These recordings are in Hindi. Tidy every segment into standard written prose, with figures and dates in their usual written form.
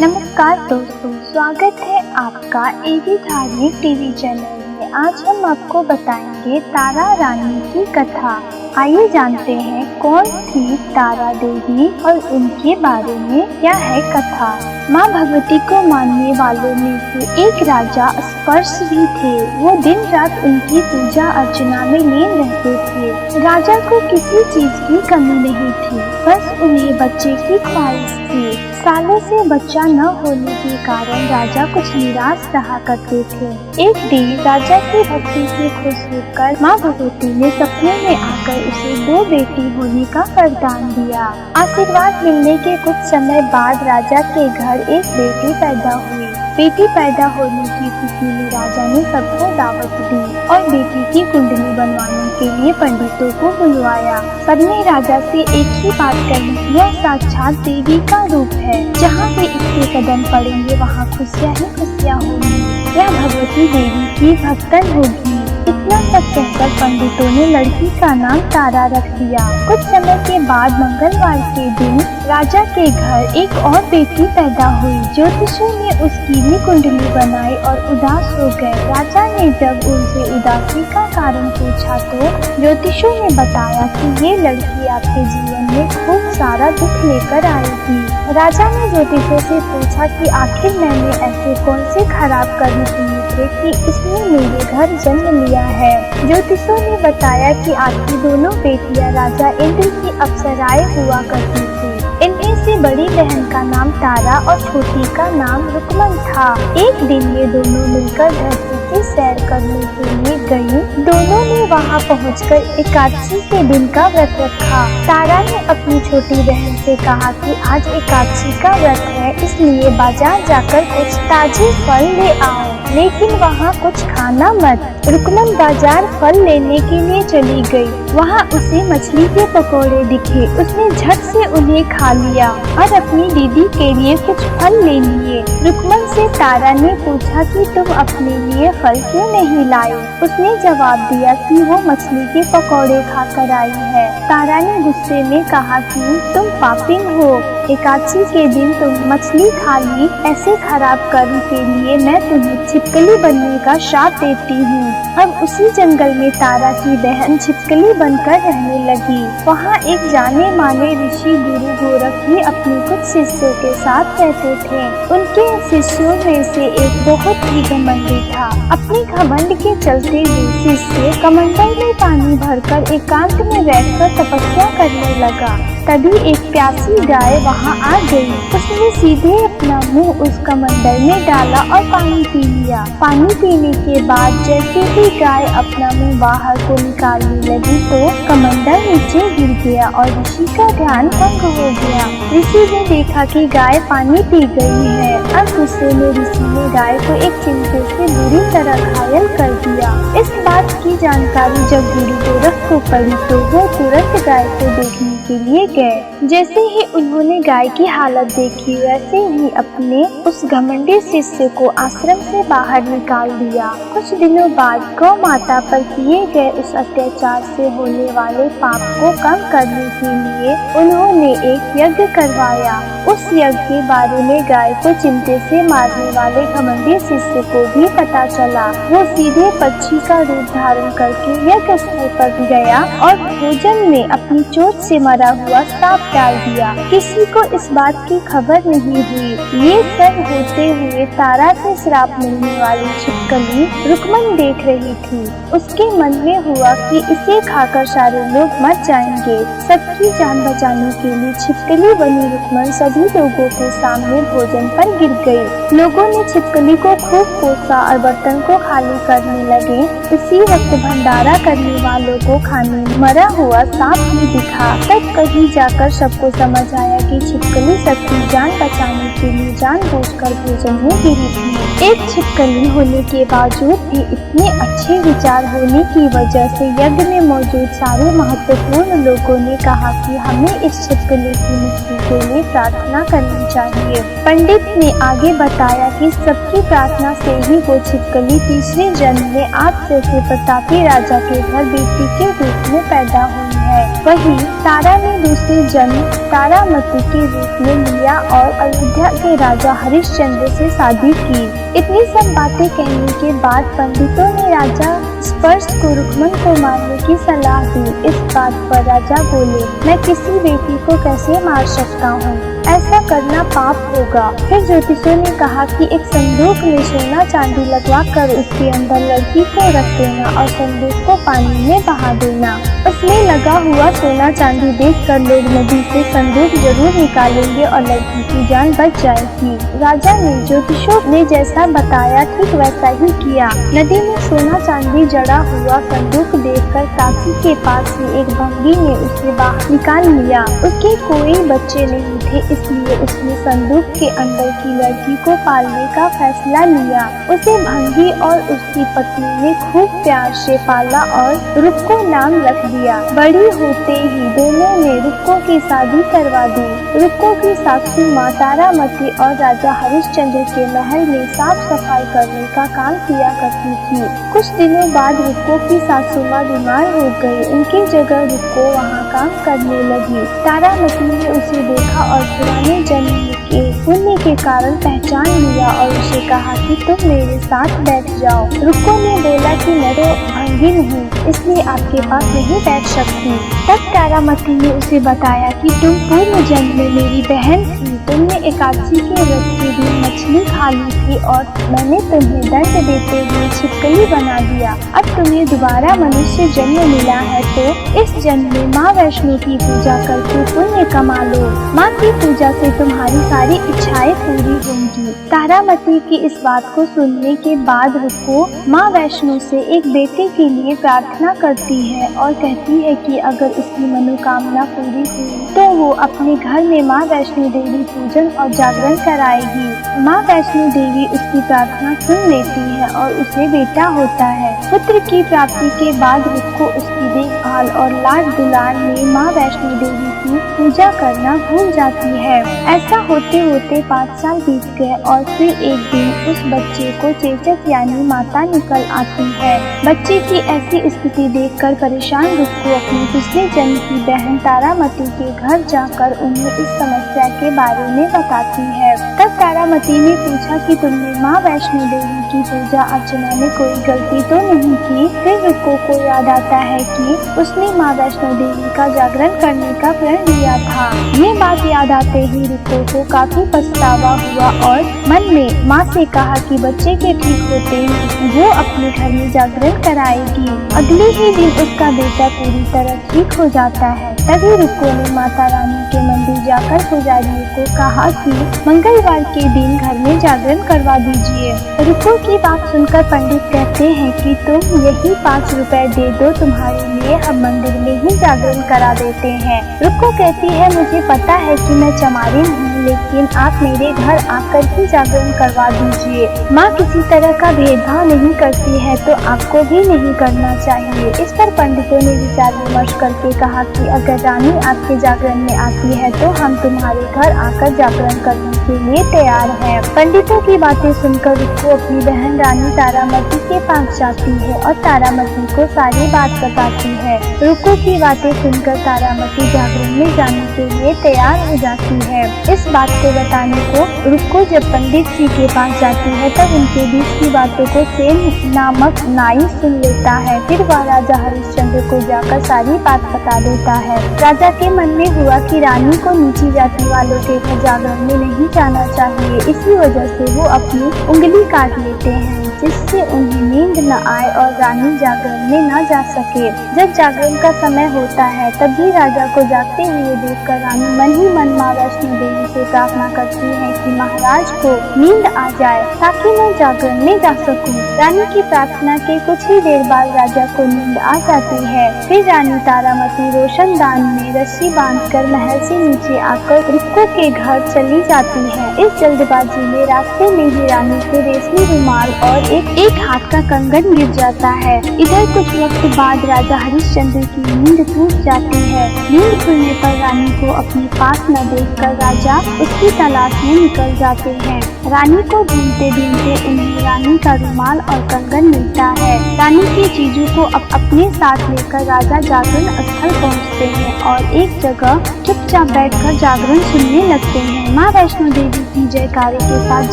नमस्कार दोस्तों, स्वागत है आपका एबी धार्मिक टीवी चैनल में। आज हम आपको बताएंगे तारा रानी की कथा। आइए जानते हैं कौन थी तारा देवी और उनके बारे में क्या है कथा। माँ भगवती को मानने वालों में से एक राजा स्पर्श भी थे। वो दिन रात उनकी पूजा अर्चना में लीन रहते थे। राजा को किसी चीज की कमी नहीं थी, बस उन्हें बच्चे की ख्वाहिश थी। सालों से बच्चा न होने के कारण राजा कुछ निराश रहा करते थे। एक दिन राजा की भक्ति से खुश होकर माँ भगवती ने सपने में आकर उसे 2 बेटी होने का वरदान दिया। आशीर्वाद मिलने के कुछ समय बाद राजा के घर एक बेटी पैदा हुई। बेटी पैदा होने की खुशी में राजा ने सबको दावत दी और बेटी की कुंडली बनवाने के लिए पंडितों को बुलवाया। सबने राजा से एक ही बात कही, यह साक्षात देवी का रूप है। जहाँ भी इसके कदम पड़ेंगे वहाँ खुशियाँ ही खुशियाँ होंगी। यह भगवती देवी की भक्तन होगी। इतना सब कहकर पंडितों ने लड़की का नाम तारा रख दिया। कुछ समय के बाद मंगलवार के दिन राजा के घर एक और बेटी पैदा हुई। ज्योतिषियों ने उसकी भी कुंडली बनाई और उदास हो गए। राजा ने जब उनसे उदासी का कारण पूछा तो ज्योतिषियों ने बताया कि ये लड़की आपके जीवन में खूब सारा दुख लेकर आएगी। राजा ने ज्योतिषियों से पूछा कि आखिर मैंने ऐसे कौन से खराब कर्म किए थे कि इसने मेरे घर जन्म लिया है। ज्योतिषियों ने बताया कि आपकी दोनों बेटियां राजा इंद्र की अप्सराएं हुआ करती थी। इनमें से बड़ी बहन का नाम तारा और छोटी का नाम रुकमन था। एक दिन ये दोनों मिलकर धरती की सैर करने के लिए गयी। दोनों ने वहाँ पहुंचकर एकादशी के दिन का व्रत रखा। तारा ने अपनी छोटी बहन से कहा कि आज एकादशी का व्रत है, इसलिए बाजार जाकर कुछ ताजे फल ले आओ, लेकिन वहाँ कुछ खाना मत। रुकमन बाजार फल लेने के लिए चली गई। वहाँ उसे मछली के पकोड़े दिखे। उसने झट से उन्हें खा लिया और अपनी दीदी के लिए कुछ फल ले लिए। रुकमन से तारा ने पूछा कि तुम अपने लिए फल क्यों नहीं लाई। उसने जवाब दिया कि वो मछली के पकोड़े खाकर आई है। तारा ने गुस्से में कहा कि तुम पापिन हो, एकादशी के दिन तुम मछली खा ली। ऐसे खराब कर्म के लिए मैं तुम्हें छिपकली बनने का श्राप देती हूँ। अब उसी जंगल में तारा की बहन छिपकली बनकर रहने लगी। वहाँ एक जाने माने ऋषि गुरु गोरख भी अपने कुछ शिष्यों के साथ रहते थे। उनके शिष्यों में से एक बहुत ही घमंडी था। अपने घमंड के चलते हुए शिष्य कमंडल में पानी भरकर एकांत में बैठकर तपस्या करने लगा। तभी एक प्यासी गाय वहाँ आ गई। उसने सीधे अपना मुंह उस कमंडल में डाला और पानी पी लिया। पानी पीने के बाद जैसे ही गाय अपना मुंह बाहर को निकालने लगी तो कमंडल नीचे गिर गया और ऋषि का ध्यान भंग हो गया। ऋषि ने देखा कि गाय पानी पी गई है। अब गुस्से में ऋषि ने गाय को एक चिमटे से बुरी तरह घायल कर दिया। इस बात की जानकारी जब गुरु गोरख को पड़ी तो वो तुरंत गाय को देखने के लिए गए। जैसे ही उन्होंने गाय की हालत देखी वैसे ही अपने उस घमंडी शिष्य को आश्रम से बाहर निकाल दिया। कुछ दिनों बाद गौ माता पर किए गए उस अत्याचार से होने वाले पाप को कम करने के लिए उन्होंने एक यज्ञ करवाया। उस यज्ञ के बारे में गाय को चिमटे से मारने वाले घमंडी शिष्य को भी पता चला। वो सीधे पक्षी का रूप धारण करके यज्ञ स्थल पर गया और भोजन में अपनी चोट से मरा हुआ सांप डाल दिया। किसी को इस बात की खबर नहीं हुई। ये सब होते हुए तारा से श्राप मिलने वाली छिपकली रुकमन देख रही थी। उसके मन में हुआ कि इसे खाकर सारे लोग मर जाएंगे। सबकी जान बचाने के लिए छिपकली बनी रुकमन सभी लोगों के सामने भोजन पर गिर गई। लोगों ने छिपकली को खूब कोसा और बर्तन को खाली करने लगे। उसी वक्त भंडारा करने वालों को खाने मरा हुआ सांप भी दिखा। तब कहीं जाकर सबको समझ आया कि छिपकली सबकी जान बचाने के लिए जानबूझकर भोजन में गिरी थी। एक छिपकली होने के बावजूद भी इतने अच्छे विचार होने की वजह से यज्ञ में मौजूद सारे महत्वपूर्ण लोगों ने कहा कि हमें इस छिपकली की मुक्ति के लिए प्रार्थना करनी चाहिए। पंडित ने आगे बताया कि सबकी प्रार्थना से ही वो छिपकली तीसरे जन्म में आप जैसे प्रतापी राजा के घर बेटी के रूप में पैदा हुई है। है। वहीं तारा ने दूसरी जन्म तारामती के रूप में लिया और अयोध्या के राजा हरिश्चंद्र से शादी की। इतनी सब बातें कहने के बाद पंडितों ने राजा स्पर्श को रुक्मन को मारने की सलाह दी। इस बात पर राजा बोले, मैं किसी बेटी को कैसे मार सकता हूँ, ऐसा करना पाप होगा। फिर ज्योतिषियों ने कहा कि एक संदूक में सोना चांदी लगवा कर उसके अंदर लड़की को रख देना और संदूक को पानी में बहा देना। उसमें लगा हुआ सोना चांदी देखकर लोग नदी से संदूक जरूर निकालेंगे और लड़की की जान बच जाएगी। राजा ने ज्योतिषियों ने जैसा बताया ठीक वैसा ही किया। नदी में सोना चांदी जड़ा हुआ संदूक देखकर काशी के पास ही एक भंगी ने उसे बाहर निकाल लिया। उसके कोई बच्चे नहीं थे, इसलिए उसने संदूक के अंदर की लड़की को पालने का फैसला लिया। उसे भंगी और उसकी पत्नी ने खूब प्यार से पाला और रुक्को नाम रख दिया। बड़ी होते ही दोनों ने रुक्को की शादी करवा दी। रुक्को की सासू माँ तारामती और राजा हरिश्चंद्र के महल में साफ सफाई करने का काम किया करती थी। कुछ दिनों बाद रुक्को की सासू माँ बीमार हो गई। उनकी जगह रुक्को वहाँ काम करने लगी। तारामती ने उसे देखा और पुराने जन्म के पुण्य के कारण पहचान लिया और उसे कहा कि तुम मेरे साथ बैठ जाओ। रुक्को ने बोला कि मैं तो भंगी नहीं, इसलिए आपके पास नहीं बैठ सकती। तब तारामती ने उसे बताया कि तुम पूर्व जन्म में मेरी बहन थी, तुमने एकादशी के व्रत के दिन मछली खा ली थी और मैंने तुम्हें दंड देते हुए छिपकली बना दिया। अब तुम्हें दोबारा मनुष्य जन्म मिला है तो इस जन्म में माँ वैष्णो की पूजा करके पुण्य कमा लो। माँ की पूजा से तुम्हारी सारी इच्छाएं पूरी होंगी। तारामती की इस बात को सुनने के बाद रुक्को माँ वैष्णो से एक बेटे के लिए प्रार्थना करती है और कहती है कि अगर उसकी मनोकामना पूरी हुई तो वो अपने घर में माँ वैष्णो देवी पूजन और जागरण कराएगी। माँ वैष्णो देवी उसकी प्रार्थना सुन लेती है और उसे बेटा होता है। पुत्र की प्राप्ति के बाद रुक्को उसकी देखभाल और लाड दुलार में माँ वैष्णो देवी की पूजा करना भूल जाती है। ऐसा होते होते 5 साल बीत गए और फिर एक दिन उस बच्चे को चेचक यानी माता निकल आती है। बच्चे की ऐसी स्थिति देखकर परेशान रुक्को अपनी पिछले जन्म की बहन तारामती के घर जाकर उन्हें इस समस्या के बारे में बताती है। तब तारामती ने पूछा कि तुमने माँ वैष्णो देवी की पूजा अर्चना में कोई गलती तो नहीं की। फिर रुक्को को याद आता है कि उसने माँ वैष्णो देवी का जागरण करने का प्रण लिया था। ये बात याद आते ही रुक्को को काफी पछतावा हुआ और मन में माँ से कहा कि बच्चे के ठीक होते ही वो अपने घर में जागरण कराएगी। अगले ही दिन उसका बेटा पूरी तरह ठीक हो जाता है। तभी रुक्को ने माता रानी के मंदिर जाकर पुजारियों को कहा कि मंगलवार के दिन घर में जागरण करवा दीजिए। रुक्को की बात सुनकर पंडित कहते हैं कि तुम यही 5 रुपए दे दो, तुम्हारे लिए हम मंदिर में ही जागरण करा देते हैं। रुक्को कहती है, मुझे पता है कि मैं चमारी हूँ, लेकिन आप मेरे घर आकर ही जागरण करवा दीजिए। माँ किसी तरह का भेदभाव नहीं करती है तो आपको भी नहीं करना चाहिए। इस पर पंडितों ने विचार विमर्श करके कहा कि अगर रानी आपके जागरण में आती है तो हम तुम्हारे घर आकर जागरण करने के लिए तैयार हैं। पंडितों की बातें सुनकर रुक्को अपनी बहन रानी तारामती के पास जाती है और तारामती को सारी बात बताती है। रुक्को की बातें सुनकर तारामती जागरण में जाने के लिए तैयार हो जाती है। इस बात को बताने को रुक्को जब पंडित जी के पास जाती है तब उनके बीच की बातों को सेन नामक नाई सुन लेता है। फिर वह राजा हरिश्चंद्र को जाकर सारी बात बता देता है। राजा के मन में हुआ कि रानी को नीची जाति वालों के घर जागरण में नहीं जाना चाहिए। इसी वजह से वो अपनी उंगली काट लेते हैं जिससे उन्हें नींद न आए और रानी जागरण में न जा सके। जब जागरण का समय होता है तब भी राजा को जागते हुए देखकर रानी मन ही मन माँ वैष्णो देवी से प्रार्थना करती है कि महाराज को नींद आ जाए ताकि मैं जागरण में जा सकूं। रानी की प्रार्थना के कुछ ही देर बाद राजा को नींद आ जाती है। फिर रानी तारामती रोशनदान में रस्सी बांधकर महल से नीचे आकर रुक्को के घर चली जाती है। इस जल्दबाजी में रास्ते में ही रानी को रेशमी रुमाल और और एक हाथ का कंगन गिर जाता है। इधर कुछ वक्त बाद राजा हरिश्चंद्र की नींद टूट जाती है। नींद खुलने पर रानी को अपने पास न देखकर राजा उसकी तलाश में निकल जाते हैं। रानी को ढूंढते ढूंढते उन्हें रानी का रुमाल और कंगन मिलता है। रानी की चीजों को अपने साथ लेकर राजा जागरण स्थल पहुँचते हैं और एक जगह चुपचाप बैठकर जागरण सुनने लगते हैं। माँ वैष्णो देवी की जयकारे के साथ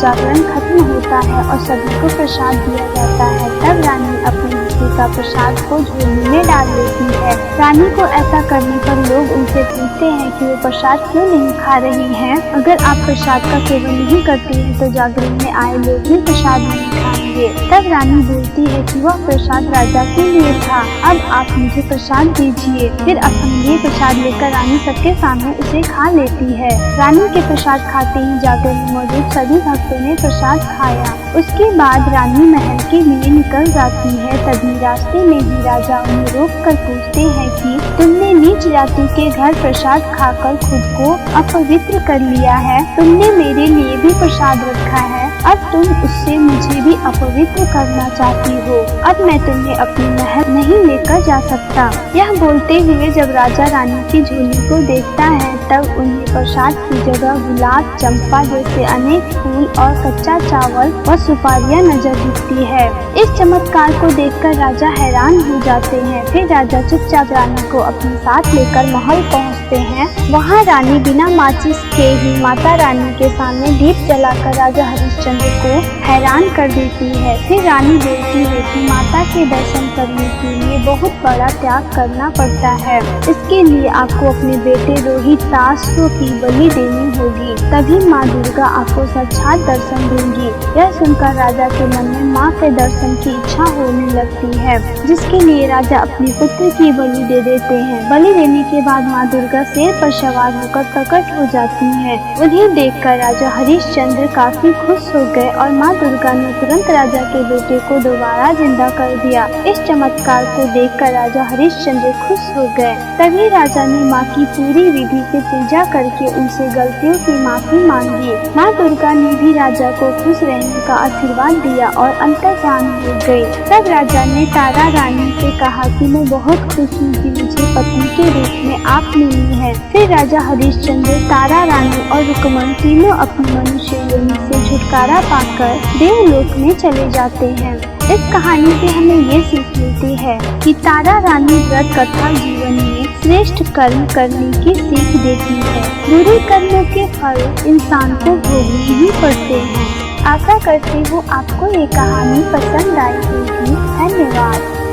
जागरण खत्म होता है और सभी को प्रसाद दिया जाता है। तब रानी अपने हिस्से का प्रसाद को झोली में डाल देती है। रानी को ऐसा करने पर लोग उनसे पूछते हैं कि वो प्रसाद क्यों नहीं खा रही हैं? अगर आप प्रसाद का सेवन नहीं करती हैं तो जागरण में आए लोग भी प्रसाद नहीं खाएंगे। तब रानी बोलती है कि वह प्रसाद राजा के लिए था, अब आप मुझे प्रसाद दीजिए। फिर अपने लिए प्रसाद लेकर रानी सबके सामने उसे खा लेती है। रानी के प्रसाद खाते ही जागरण में मौजूद सभी भक्तों ने प्रसाद खाया। उसके बाद रानी महल के लिए निकल जाती है। तभी रास्ते में ही राजा उन्हें रोक कर पूछते हैं कि तुमने नीच जाति के घर प्रसाद खाकर खुद को अपवित्र कर लिया है। तुमने मेरे लिए भी प्रसाद रखा है, अब तुम उससे मुझे भी अपवित्र करना चाहती हो। अब मैं तुम्हें अपनी महल नहीं लेकर जा सकता। यह बोलते हुए जब राजा रानी की झोली को देखता है तब उन्हें प्रसाद की जगह गुलाब, चंपा जैसे अनेक फूल और कच्चा चावल व सुपारियां नजर दिखती है। इस चमत्कार को देखकर राजा हैरान हो जाते हैं। फिर राजा चुपचाप रानी को अपने साथ लेकर महल पहुंचते हैं। वहां रानी बिना माचिस के ही माता रानी के सामने दीप जलाकर राजा हरिश्चंद्र को हैरान कर देती है। फिर रानी बोलती है कि माता के दर्शन करने के लिए बहुत बड़ा त्याग करना पड़ता है। इसके लिए आपको अपने बेटे रोहित की बलि देनी होगी, तभी माँ दुर्गा आपको साक्षात दर्शन देंगी। यह सुनकर राजा के मन में माँ के दर्शन की इच्छा होने लगती है, जिसके लिए राजा अपने पुत्र की बलि दे देते हैं। बलि देने के बाद माँ दुर्गा शेर पर सवार होकर प्रकट हो जाती हैं। उन्हें देखकर राजा हरिश्चंद्र काफी खुश हो गए और माँ दुर्गा ने तुरंत राजा के बेटे को दोबारा जिंदा कर दिया। इस चमत्कार को देखकर राजा हरिश्चंद्र खुश हो गए। तभी राजा ने माँ की पूरी विधि से पूजा करके उनसे गलतियों की माफी मांगी। माँ दुर्गा ने भी राजा को खुश रहने का आशीर्वाद दिया और अंतर्ध्यान हो गई। तब राजा ने तारा रानी से कहा कि मैं बहुत खुश हूँ कि मुझे पत्नी के रूप में आप मिली है। फिर राजा हरिश्चंद्र, तारा रानी और रुक्मणी तीनों अपनी मनुष्य योनि से छुटकारा पाकर देवलोक में चले जाते हैं। इस कहानी से हमें ये सीख मिलती है कि तारा रानी व्रत कथा जीवन में श्रेष्ठ कर्म करने की सीख देती है। बुरे कर्मों के फल इंसान को भोगने ही पड़ते हैं। आशा करती हूँ आपको ये कहानी पसंद आई होगी। धन्यवाद।